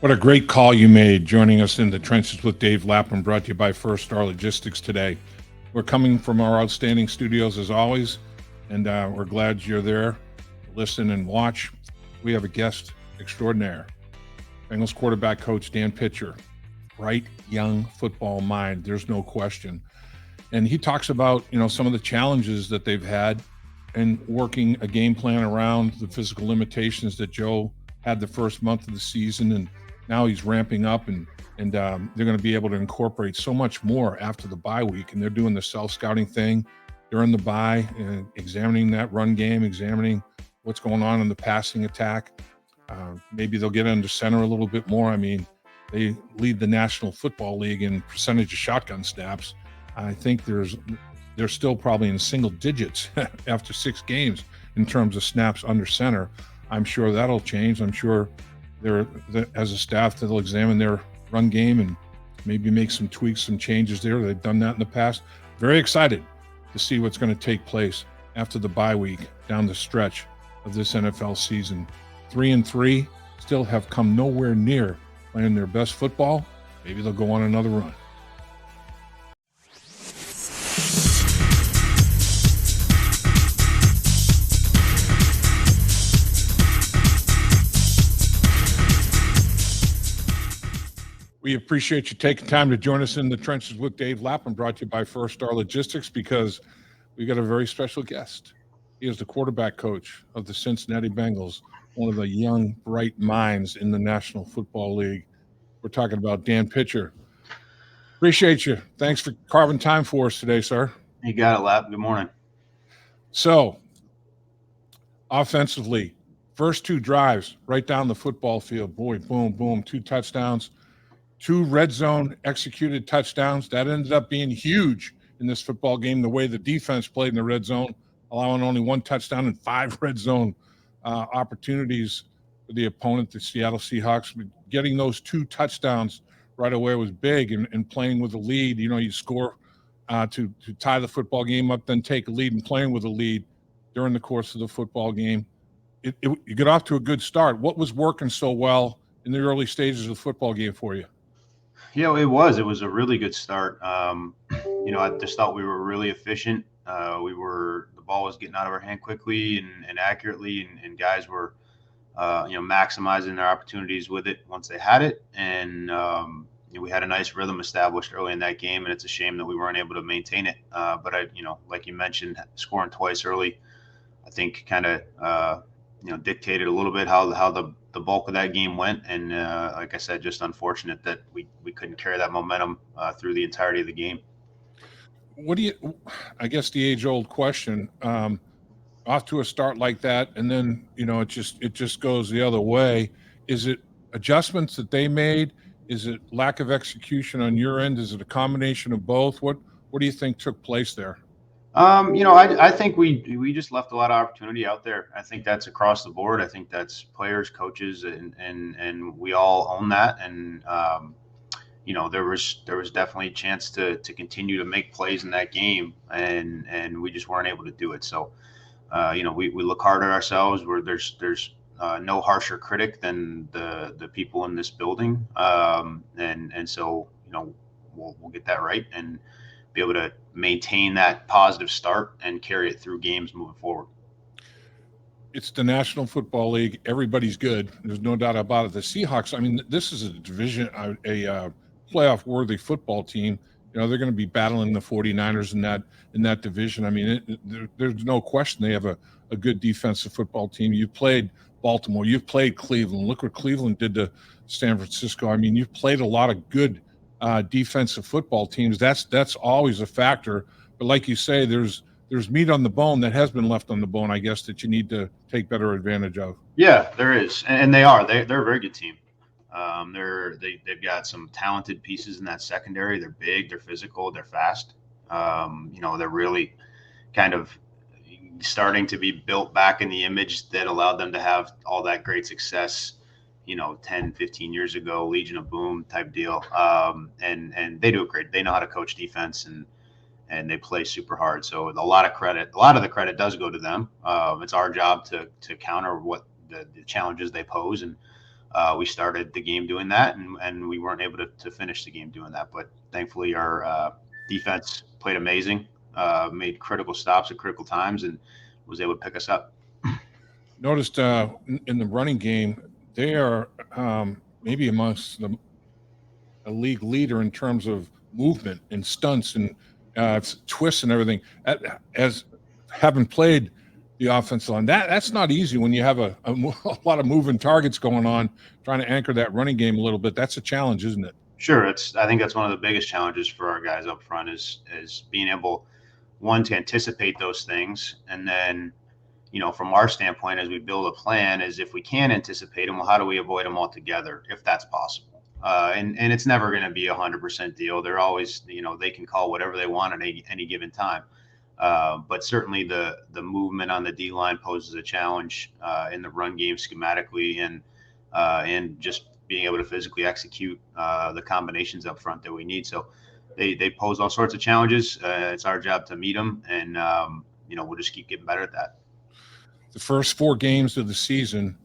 What a great call you made joining us in the trenches with Dave Lapham, brought to you by First Star Logistics today. We're coming from our outstanding studios as always, and we're glad you're there to listen and watch. We have a guest extraordinaire, Bengals quarterback coach Dan Pitcher, bright young football mind, there's no question. And he talks about, some of the challenges that they've had and working a game plan around the physical limitations that Joe had the first month of the season, and now he's ramping up, and they're going to be able to incorporate so much more after the bye week. And they're doing the self-scouting thing during the bye, examining that run game, examining what's going on in the passing attack. Maybe they'll get under center a little bit more. I mean, they lead the National Football League in percentage of shotgun snaps. I think they're still probably in single digits after 6 games in terms of snaps under center. I'm sure that'll change. I'm sure as a staff, they'll examine their run game and maybe make some tweaks, some changes there. They've done that in the past. Very excited to see what's going to take place after the bye week down the stretch of this NFL season. 3-3, still have come nowhere near playing their best football. Maybe they'll go on another run. We appreciate you taking time to join us in the trenches with Dave Lapham, brought to you by First Star Logistics, because we got a very special guest. He is the quarterback coach of the Cincinnati Bengals, one of the young, bright minds in the National Football League. We're talking about Dan Pitcher. Appreciate you. Thanks for carving time for us today, sir. You got it, Lap. Good morning. So, offensively, first 2 drives right down the football field. Boy, boom, boom, 2 touchdowns. 2 red zone executed touchdowns. That ended up being huge in this football game, the way the defense played in the red zone, allowing only 1 touchdown and 5 red zone opportunities for the opponent, the Seattle Seahawks. Getting those 2 touchdowns right away was big, and playing with a lead. You score to tie the football game up, then take a lead, and playing with a lead during the course of the football game. You get off to a good start. What was working so well in the early stages of the football game for you? Yeah, it was a really good start. I just thought we were really efficient. The ball was getting out of our hand quickly and accurately, and guys were, maximizing their opportunities with it once they had it. And, we had a nice rhythm established early in that game, and it's a shame that we weren't able to maintain it. But like you mentioned, scoring twice early, I think kind of, dictated a little bit how the bulk of that game went. And like I said, just unfortunate that we couldn't carry that momentum through the entirety of the game. I guess the age-old question, off to a start like that, and then, it just goes the other way. Is it adjustments that they made? Is it lack of execution on your end? Is it a combination of both? What do you think took place there? I think we just left a lot of opportunity out there. I think that's across the board. I think that's players, coaches, and we all own that. And there was definitely a chance to continue to make plays in that game, and we just weren't able to do it. So, we look hard at ourselves. Where there's no harsher critic than the people in this building, and so we'll get that right and be able to maintain that positive start and carry it through games moving forward. It's the National Football League. Everybody's good. There's no doubt about it. The Seahawks, I mean, this is a division, a playoff-worthy football team. They're going to be battling the 49ers in that division. I mean, there's no question they have a good defensive football team. You've played Baltimore. You've played Cleveland. Look what Cleveland did to San Francisco. I mean, you've played a lot of good defensive football teams. That's always a factor. But like you say, there's meat on the bone that has been left on the bone, I guess, that you need to take better advantage of. Yeah, there is, and they're a very good team. They've got some talented pieces in that secondary. They're big, they're physical, they're fast. They're really kind of starting to be built back in the image that allowed them to have all that great success 10, 15 years ago, Legion of Boom type deal. And they do it great. They know how to coach defense, and they play super hard. So a lot of the credit does go to them. It's our job to counter what the challenges they pose. And we started the game doing that, and we weren't able to finish the game doing that. But thankfully, our defense played amazing, made critical stops at critical times, and was able to pick us up. Noticed in the running game, they are maybe amongst a league leader in terms of movement and stunts and twists and everything. As having played the offensive line, that's not easy when you have a lot of moving targets going on, trying to anchor that running game a little bit. That's a challenge, isn't it? Sure, I think that's one of the biggest challenges for our guys up front is being able, one, to anticipate those things, and then, from our standpoint, as we build a plan, is if we can anticipate them, well, how do we avoid them altogether if that's possible? And it's never going to be 100% deal. They're always, they can call whatever they want at any given time. But certainly the movement on the D line poses a challenge in the run game schematically, and just being able to physically execute the combinations up front that we need. So they pose all sorts of challenges. It's our job to meet them, and we'll just keep getting better at that. The first 4 games of the season,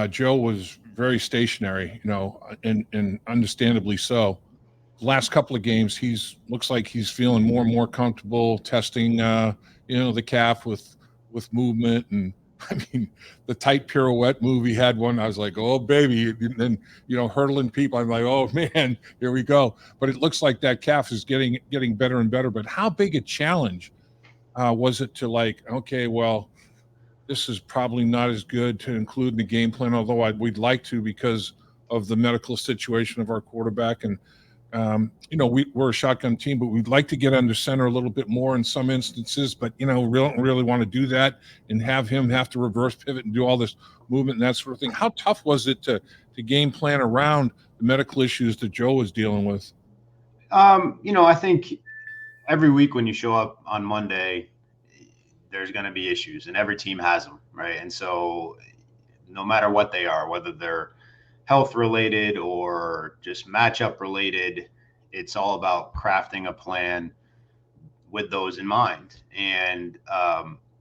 Joe was very stationary, and understandably so. The last couple of games, looks like he's feeling more and more comfortable testing, the calf with movement. And I mean, the tight pirouette move, he had one. I was like, oh baby, and then hurdling people. I'm like, oh man, here we go. But it looks like that calf is getting better and better. But how big a challenge was it to, like, okay, well, this is probably not as good to include in the game plan, although we'd like to because of the medical situation of our quarterback. And, we're a shotgun team, but we'd like to get under center a little bit more in some instances, but, we don't really want to do that and have him have to reverse pivot and do all this movement and that sort of thing. How tough was it to game plan around the medical issues that Joe was dealing with? I think every week when you show up on Monday, there's going to be issues, and every team has them, right? And so no matter what they are, whether they're health related or just matchup related, it's all about crafting a plan with those in mind. And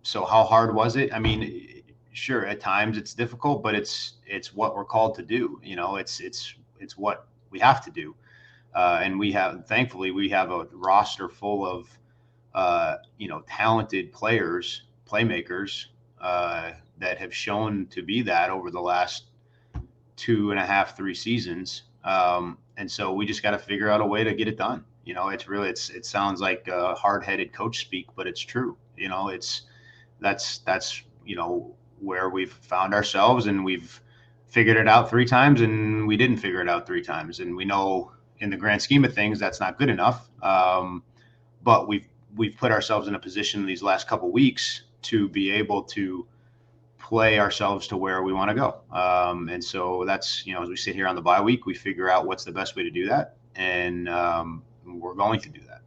so how hard was it? I mean, sure, at times it's difficult, but it's what we're called to do. It's what we have to do. And thankfully we have a roster full of talented players, playmakers, that have shown to be that over the last 2.5, 3 seasons. And so we just got to figure out a way to get it done. It sounds like hard-headed coach speak, but it's true. That's where we've found ourselves, and we've figured it out 3 times, and we didn't figure it out 3 times. And we know in the grand scheme of things, that's not good enough. But we've put ourselves in a position these last couple of weeks to be able to play ourselves to where we want to go. And so that's, as we sit here on the bye week, we figure out what's the best way to do that. And we're going to do that.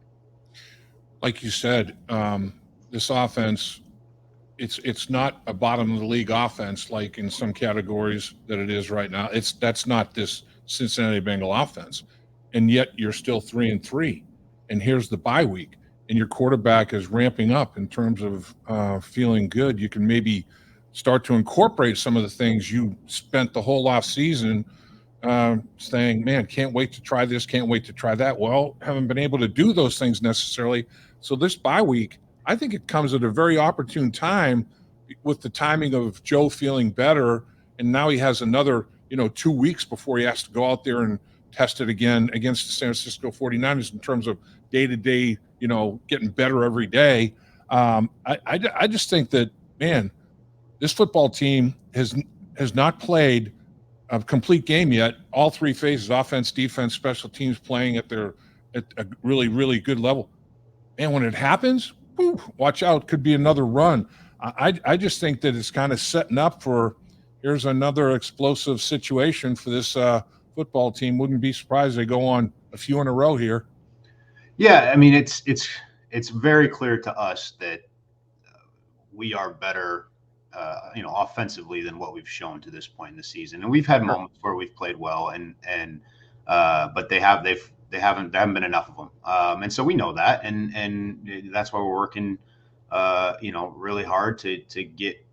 Like you said, this offense, it's not a bottom of the league offense like in some categories that it is right now. That's not this Cincinnati Bengal offense. And yet you're still 3-3. And here's the bye week. And your quarterback is ramping up in terms of feeling good. You can maybe start to incorporate some of the things you spent the whole off season saying, man, can't wait to try this, can't wait to try that. Well, haven't been able to do those things necessarily. So this bye week, I think it comes at a very opportune time with the timing of Joe feeling better. And now he has another, 2 weeks before he has to go out there and test it again against the San Francisco 49ers in terms of day-to-day, getting better every day. I just think that, man, this football team has not played a complete game yet. All 3 phases, offense, defense, special teams, playing at a really, really good level. And when it happens, whew, watch out, could be another run. I just think that it's kind of setting up for, here's another explosive situation for this football team. Wouldn't be surprised they go on a few in a row here. Yeah, I mean, it's very clear to us that we are better, offensively than what we've shown to this point in the season. And we've had moments where we've played well, but they haven't been enough of them. And so we know that, and that's why we're working, really hard to get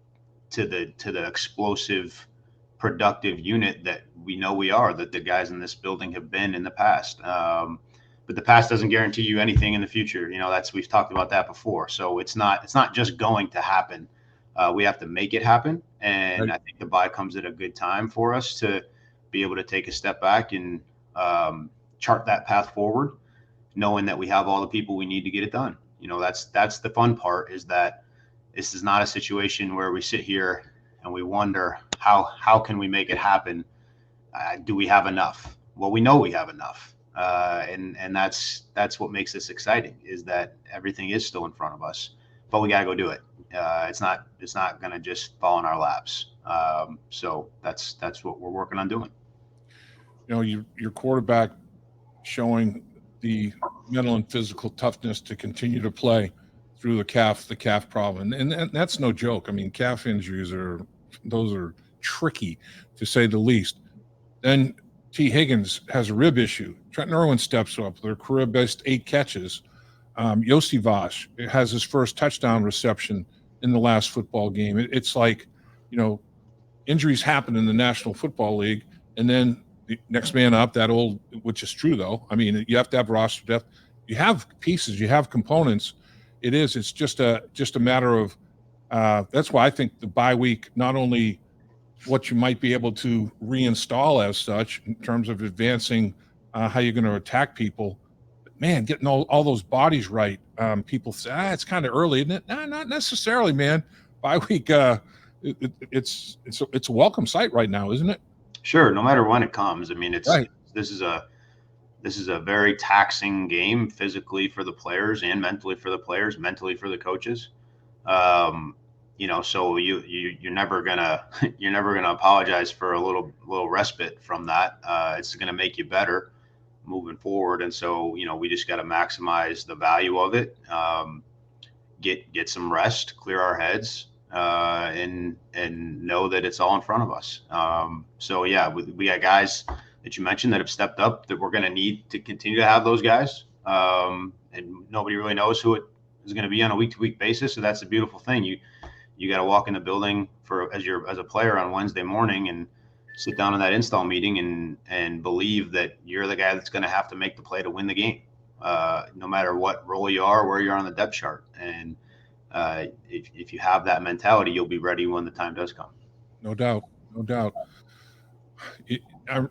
to the explosive productive unit that we know we are, that the guys in this building have been in the past. But the past doesn't guarantee you anything in the future. We've talked about that before. So it's not just going to happen. We have to make it happen. And Right. I think the bye comes at a good time for us to be able to take a step back and chart that path forward, knowing that we have all the people we need to get it done. That's the fun part, is that this is not a situation where we sit here and we wonder how can we make it happen? Do we have enough? Well, we know we have enough, and that's what makes this exciting, is that everything is still in front of us, but we gotta go do it. It's not gonna just fall in our laps. So that's what we're working on doing. Your quarterback showing the mental and physical toughness to continue to play through the calf problem, and that's no joke. I mean, calf injuries are tricky, to say the least. Then T. Higgins has a rib issue. Trent Irwin steps up, their career best 8 catches. Yossi Vosh has his first touchdown reception in the last football game. It's like, injuries happen in the National Football League, and then the next man up, which is true though. I mean, you have to have roster depth. You have pieces, you have components. It's just a matter of. That's why I think the bye week, not only what you might be able to reinstall as such in terms of advancing how you're going to attack people, but man, getting all those bodies right. People say, it's kind of early, isn't it? Nah, not necessarily, man. Bye week, it's a welcome sight right now, isn't it? Sure. No matter when it comes. I mean, Right. this is a very taxing game, physically for the players and mentally for the players, mentally for the coaches. So you're never gonna apologize for a little respite from that. It's gonna make you better moving forward, and so we just got to maximize the value of it. Get some rest, clear our heads, and know that it's all in front of us. So yeah, we got guys that you mentioned that have stepped up, that we're going to need to continue to have those guys. And nobody really knows who it is going to be on a week-to-week basis. So that's the beautiful thing. You got to walk in the building as a player on Wednesday morning and sit down in that install meeting and believe that you're the guy that's going to have to make the play to win the game, no matter what role you are, where you are on the depth chart. And if you have that mentality, you'll be ready when the time does come. No doubt. I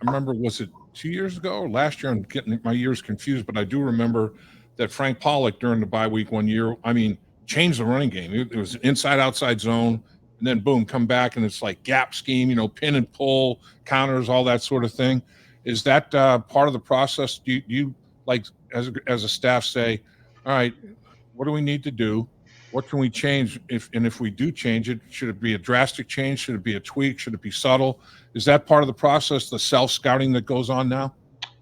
remember, was it 2 years ago or last year? I'm getting my years confused, but I do remember that Frank Pollock during the bye week one year, changed the running game. It was inside outside zone, and then boom, come back, and it's like gap scheme, pin and pull, counters, all that sort of thing. Is that part of the process? Do you like as a staff say, all right, what do we need to do? What can we change? If we do change it, should it be a drastic change? Should it be a tweak? Should it be subtle? Is that part of the process, the self-scouting that goes on now?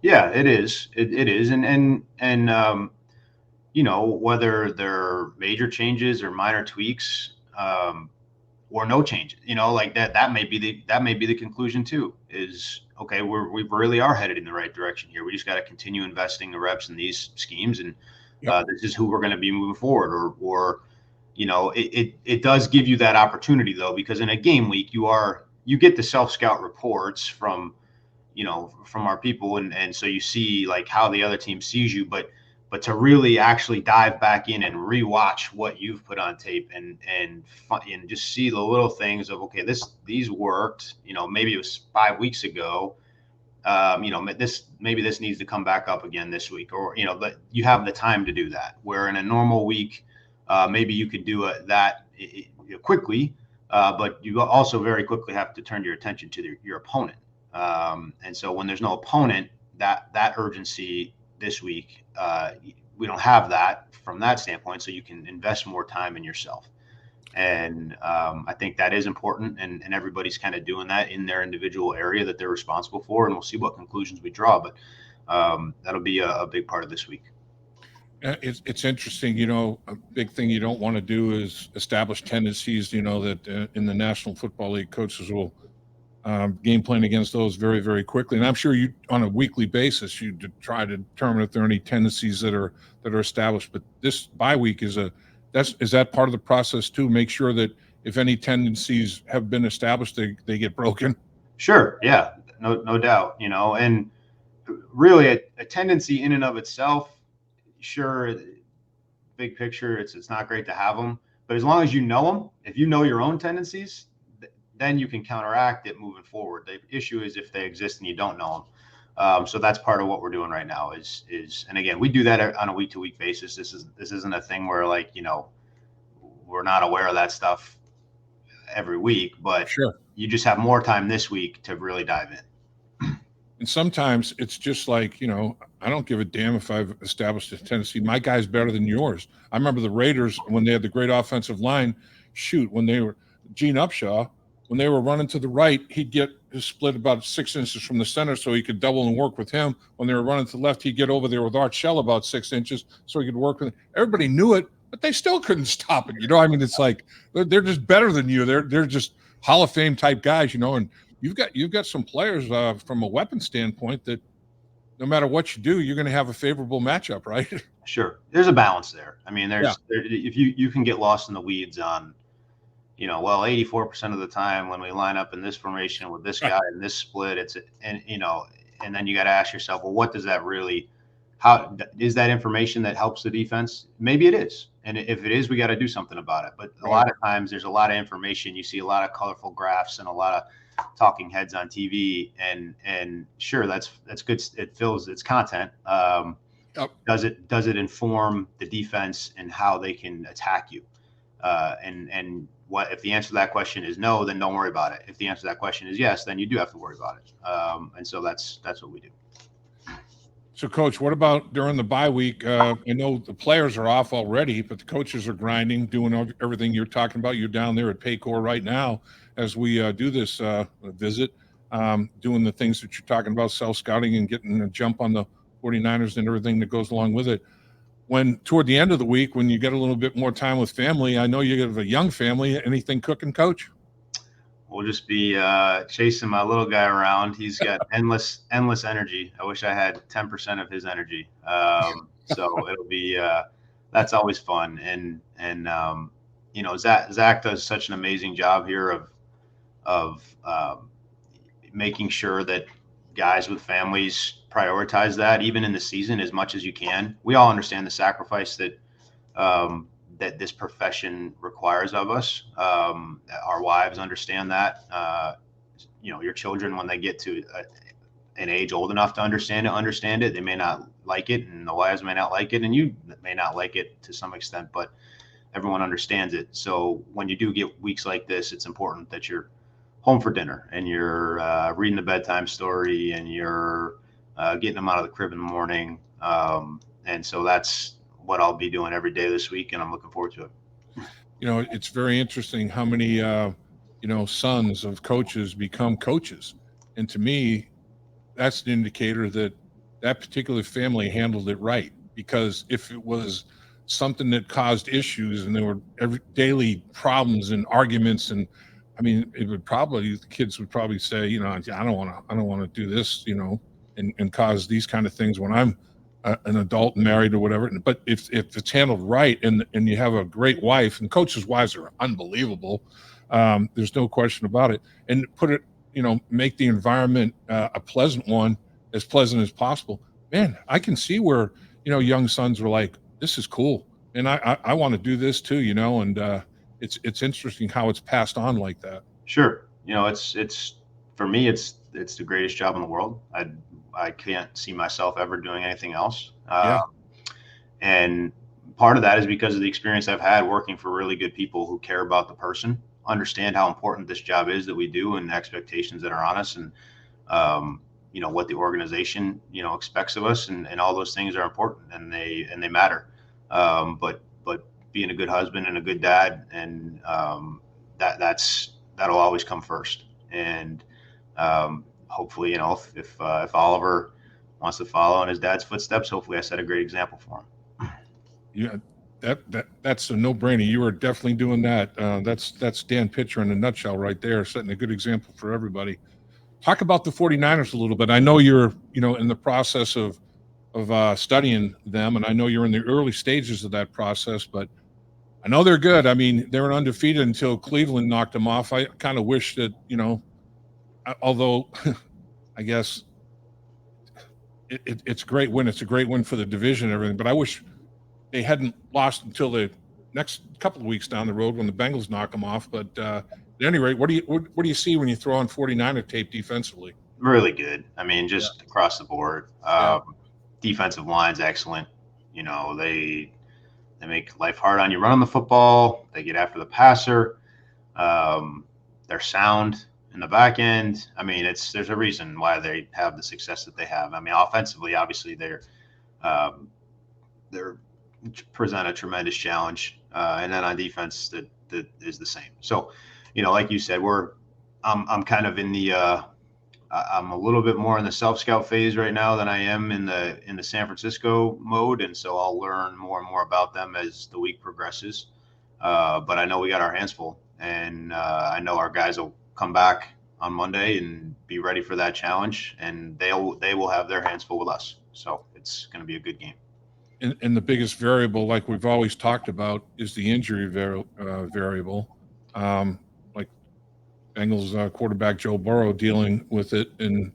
Yeah, it is. It is. And whether they're major changes or minor tweaks, or no changes, like that may be the conclusion too, is okay, we really are headed in the right direction here. We just got to continue investing the reps in these schemes, and this is who we're going to be moving forward. Or it does give you that opportunity though, because in a game week you get the self-scout reports from our people, and so you see like how the other team sees you, but to really actually dive back in and rewatch what you've put on tape and just see the little things of, okay, these worked, maybe it was 5 weeks ago, maybe this needs to come back up again this week, or but you have the time to do that, where in a normal week maybe you could do that quickly, but you also very quickly have to turn your attention to your opponent, and so when there's no opponent, that urgency this week, we don't have that from that standpoint, so you can invest more time in yourself. And I think that is important, and everybody's kind of doing that in their individual area that they're responsible for, and we'll see what conclusions we draw, but that'll be a big part of this week. It's interesting, a big thing you don't want to do is establish tendencies, that in the National Football League, coaches will game plan against those very, very quickly. And I'm sure you, on a weekly basis, you try to determine if there are any tendencies that are established. But this bye week is that part of the process too? Make sure that if any tendencies have been established, they get broken. Sure. Yeah. No doubt. And really a tendency in and of itself, sure, big picture, it's not great to have them, but as long as you know them, if you know your own tendencies, then you can counteract it moving forward. The issue is if they exist and you don't know them. So that's part of what we're doing right now is, and again, we do that on a week to week basis. This isn't a thing where we're not aware of that stuff every week, but Sure. you just have more time this week to really dive in. And sometimes it's just like, I don't give a damn if I've established a tendency. My guy's better than yours. I remember the Raiders when they had the great offensive line. Shoot, when they were Gene Upshaw, when they were running to the right, he'd get his split about 6 inches from the center so he could double and work with him. When they were running to the left, he'd get over there with Art Shell about 6 inches so he could work with him. Everybody knew it, but they still couldn't stop it. It's like they're just better than you. They're just Hall of Fame type guys, and you've got some players from a weapon standpoint that no matter what you do, you're going to have a favorable matchup, right? Sure. There's a balance there. I mean, if you can get lost in the weeds on, 84% of the time when we line up in this formation with this guy and this split, and then you got to ask yourself, well, what does that really, how is that information that helps the defense? Maybe it is. And if it is, we got to do something about it. But a lot of times there's a lot of information. You see a lot of colorful graphs and a lot of talking heads on TV, and sure, that's good. It fills its content. Does it inform the defense and how they can attack you? And what if the answer to that question is no, then don't worry about it. If the answer to that question is yes, then you do have to worry about it. And so that's what we do. So, Coach, what about during the bye week? I know the players are off already, but the coaches are grinding, doing everything you're talking about. You're down there at Paycor right now as we do this visit, doing the things that you're talking about, self-scouting and getting a jump on the 49ers and everything that goes along with it. When toward the end of the week, when you get a little bit more time with family, I know you have a young family. Anything cooking, Coach? We'll just be chasing my little guy around. He's got endless energy. I wish I had 10% of his energy. So it'll be that's always fun. And Zach does such an amazing job here of making sure that guys with families prioritize that even in the season as much as you can. We all understand the sacrifice that that this profession requires of us. Our wives understand that. Your children, when they get to an age old enough to understand it. They may not like it, and the wives may not like it, and you may not like it to some extent, but everyone understands it. So when you do get weeks like this, it's important that you're home for dinner and you're reading the bedtime story and you're getting them out of the crib in the morning. And so that's what I'll be doing every day this week, and I'm looking forward to it. It's very interesting how many, sons of coaches become coaches. And to me, that's an indicator that that particular family handled it right. Because if it was something that caused issues and there were daily problems and arguments, and the kids would probably say, I don't want to do this, and cause these kind of things when I'm an adult and married or whatever. But if it's handled right and you have a great wife, and coaches' wives are unbelievable, there's no question about it, and put it, make the environment a pleasant one, as pleasant as possible. Man, I can see where, young sons were like, this is cool. And I want to do this too, and it's interesting how it's passed on like that. Sure. It's for me, it's the greatest job in the world. I can't see myself ever doing anything else. And part of that is because of the experience I've had working for really good people who care about the person, understand how important this job is that we do, and the expectations that are on us, and what the organization expects of us, and all those things are important, and they matter. But being a good husband and a good dad, and that'll always come first. And hopefully, if Oliver wants to follow in his dad's footsteps, hopefully I set a great example for him. Yeah, that's a no-brainer. You are definitely doing that. That's Dan Pitcher in a nutshell right there, setting a good example for everybody. Talk about the 49ers a little bit. I know you're, in the process of studying them, and I know you're in the early stages of that process, but I know they're good. I mean, they were undefeated until Cleveland knocked them off. I kind of wish that, although I guess it's a great win. It's a great win for the division and everything, but I wish they hadn't lost until the next couple of weeks down the road when the Bengals knock them off. But at any rate, what do you see when you throw on 49er tape defensively? Really good. I mean, just across the board. Defensive line's excellent. They make life hard on you running the football. They get after the passer. They're sound in the back end. I mean, there's a reason why they have the success that they have. I mean, offensively, obviously, they're present a tremendous challenge, and then on defense, that is the same. So, like you said, I'm kind of in the I'm a little bit more in the self-scout phase right now than I am in the San Francisco mode, and so I'll learn more and more about them as the week progresses. But I know we got our hands full, and I know our guys will come back on Monday and be ready for that challenge, and they will have their hands full with us. So it's going to be a good game. And the biggest variable, like we've always talked about, is the injury variable. Like Bengals quarterback Joe Burrow dealing with it, and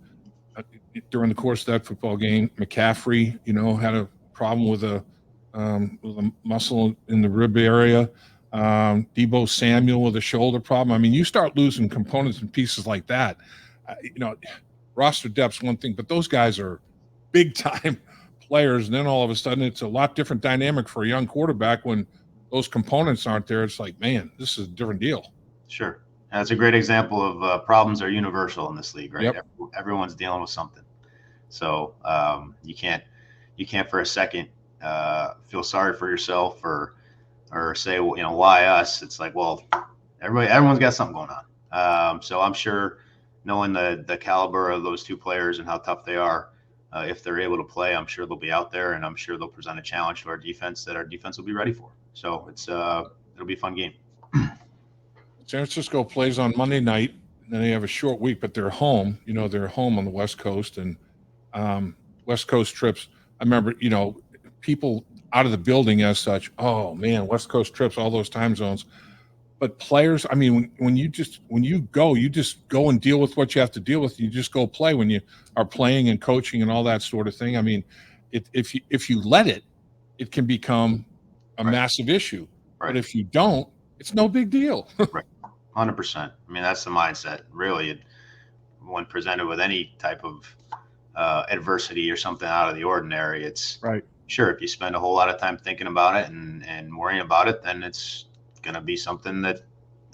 during the course of that football game, McCaffrey, had a problem with a muscle in the rib area. Deebo Samuel with a shoulder problem. I mean, you start losing components and pieces like that. Roster depth's one thing, but those guys are big time players, and then all of a sudden it's a lot different dynamic for a young quarterback when those components aren't there. It's like, man, this is a different deal. Sure. That's a great example of problems are universal in this league, right? Yep. Everyone's dealing with something. So you can't for a second feel sorry for yourself or say, well, why us? It's like, well, everyone's got something going on. So I'm sure, knowing the caliber of those two players and how tough they are, if they're able to play, I'm sure they'll be out there, and I'm sure they'll present a challenge to our defense that our defense will be ready for. So it'll be a fun game. San Francisco plays on Monday night, and then they have a short week, but they're home. They're home on the West Coast, and West Coast trips. I remember, people out of the building as such. Oh man, West Coast trips, all those time zones. But players, I mean, when you go, you just go and deal with what you have to deal with. You just go play when you are playing and coaching and all that sort of thing. I mean, if you let it, it can become a massive issue. Right. But if you don't, it's no big deal. Right. 100%. I mean, that's the mindset, really. When presented with any type of adversity or something out of the ordinary, it's right. Sure, if you spend a whole lot of time thinking about it and worrying about it, then it's going to be something that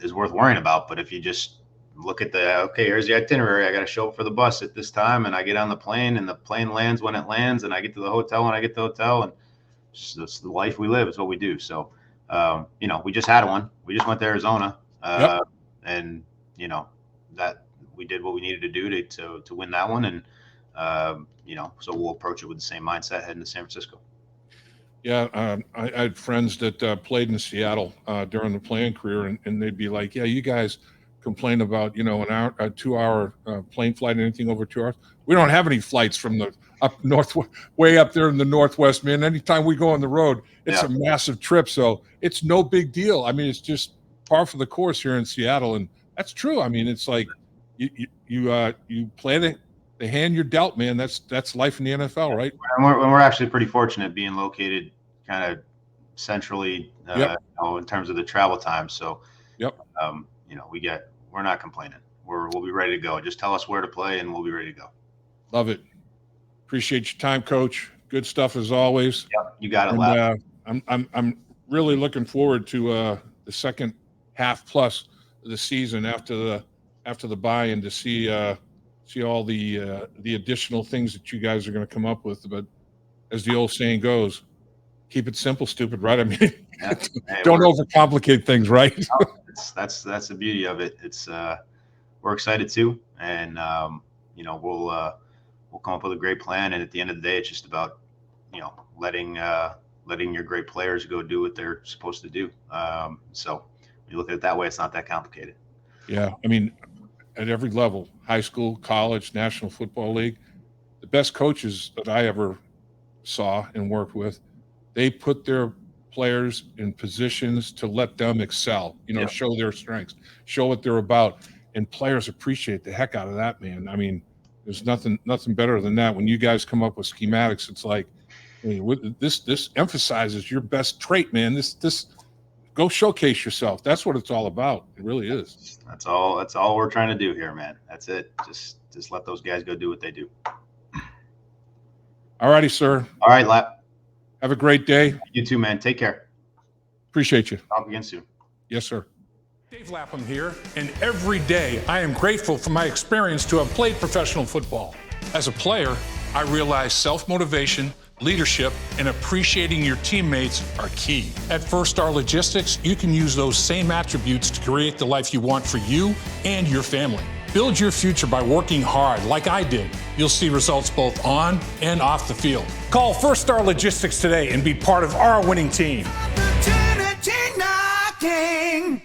is worth worrying about. But if you just look at here's the itinerary, I got to show up for the bus at this time, and I get on the plane, and the plane lands when it lands, and I get to the hotel when I get to the hotel, and that's the life we live. It's what we do. So, we just had one. We just went to Arizona, and that we did what we needed to do to win that one, and so we'll approach it with the same mindset heading to San Francisco. Yeah, I had friends that played in Seattle during the playing career, and they'd be like, "Yeah, you guys complain about an hour, a 2-hour plane flight, anything over 2 hours. We don't have any flights from the up north, way up there in the Northwest, man. Anytime we go on the road, it's a massive trip, so it's no big deal. I mean, it's just par for the course here in Seattle, and that's true. I mean, it's like you play the hand you're dealt, man. That's life in the NFL, right? And we're actually pretty fortunate being located kind of centrally, in terms of the travel time. So, we're not complaining. We'll be ready to go. Just tell us where to play, and we'll be ready to go. Love it. Appreciate your time, Coach. Good stuff as always. Yep, you got it. I'm really looking forward to the second half plus of the season after the bye, and to see all the additional things that you guys are going to come up with. But as the old saying goes, keep it simple, stupid, right? I mean, don't overcomplicate things, right? That's the beauty of it. It's we're excited too, and we'll come up with a great plan. And at the end of the day, it's just about letting your great players go do what they're supposed to do. So when you look at it that way, it's not that complicated. Yeah, I mean, at every level, high school, college, National Football League, the best coaches that I ever saw and worked with, they put their players in positions to let them excel, Yeah. show their strengths, show what they're about. And players appreciate the heck out of that, man. I mean, there's nothing better than that. When you guys come up with schematics, it's like, hey, this emphasizes your best trait, man. This go showcase yourself. That's what it's all about. It really is. That's all we're trying to do here, man. That's it. Just let those guys go do what they do. All righty, sir. All right, Lap. Have a great day. You too, man. Take care. Appreciate you. Talk again soon. Yes, sir. Dave Lapham here, and every day I am grateful for my experience to have played professional football. As a player, I realized self-motivation, leadership, and appreciating your teammates are key. At First Star Logistics, you can use those same attributes to create the life you want for you and your family. Build your future by working hard like I did. You'll see results both on and off the field. Call First Star Logistics today and be part of our winning team. Opportunity knocking.